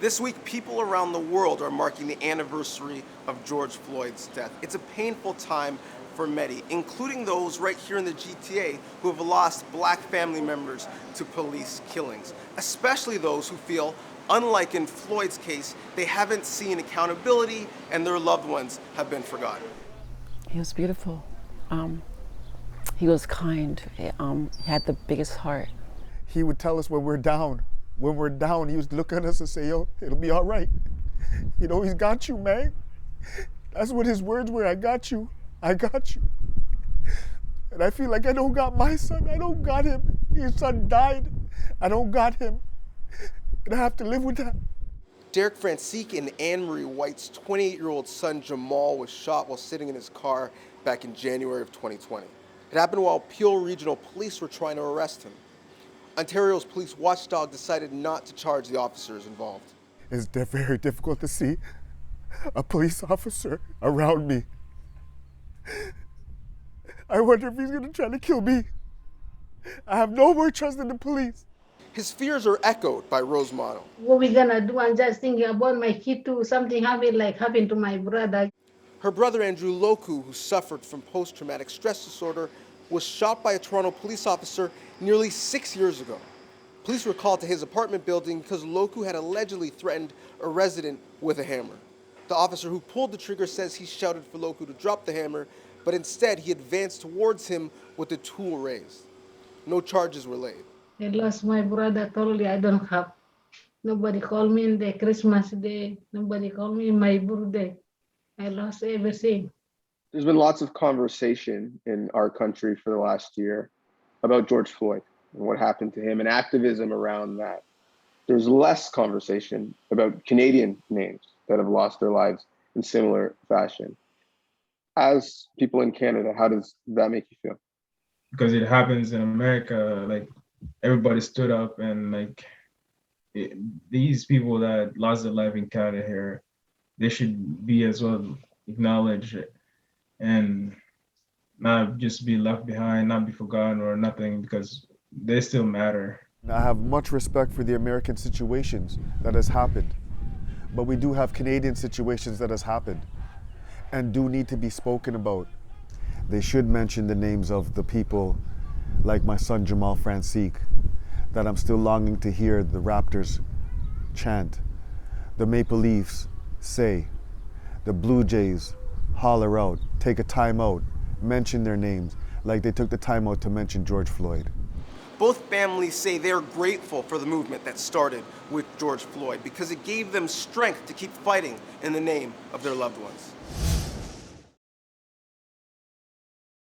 This week, people around the world are marking the anniversary of George Floyd's death. It's a painful time for many, including those right here in the GTA who have lost black family members to police killings, especially those who feel, unlike in Floyd's case, they haven't seen accountability and their loved ones have been forgotten. He was beautiful. He was kind. He had the biggest heart. He would tell us when we're down. When we're down, he would look at us and say, yo, it'll be all right. You know, he's got you, man. That's what his words were, I got you. I got you. And I feel like I don't got my son. I don't got him. His son died. I don't got him. And I have to live with that. Derek Francique and Anne-Marie White's 28-year-old son Jamal was shot while sitting in his car back in January of 2020. It happened while Peel Regional Police were trying to arrest him. Ontario's police watchdog decided not to charge the officers involved. It's very difficult to see a police officer around me. I wonder if he's going to try to kill me. I have no more trust in the police. His fears are echoed by Rose Mono. What we gonna do? I'm just thinking about my kid too. Something happened to my brother. Her brother Andrew Loku, who suffered from post-traumatic stress disorder, was shot by a Toronto police officer nearly 6 years ago. Police were called to his apartment building because Loku had allegedly threatened a resident with a hammer. The officer who pulled the trigger says he shouted for Loku to drop the hammer, but instead he advanced towards him with the tool raised. No charges were laid. I lost my brother totally. I don't have. Nobody called me in the Christmas day. Nobody called me in my birthday. I lost everything. There's been lots of conversation in our country for the last year about George Floyd and what happened to him and activism around that. There's less conversation about Canadian names that have lost their lives in similar fashion. As people in Canada, how does that make you feel? Because it happens in America, like everybody stood up and these people that lost their life in Canada here, they should be as well acknowledged and not just be left behind, not be forgotten or nothing, because they still matter. I have much respect for the American situations that has happened, but we do have Canadian situations that has happened and do need to be spoken about. They should mention the names of the people like my son Jamal Francique, that I'm still longing to hear the Raptors chant, the Maple Leafs say, the Blue Jays holler out, take a time out, mention their names like they took the time out to mention George Floyd. Both families say they're grateful for the movement that started with George Floyd because it gave them strength to keep fighting in the name of their loved ones.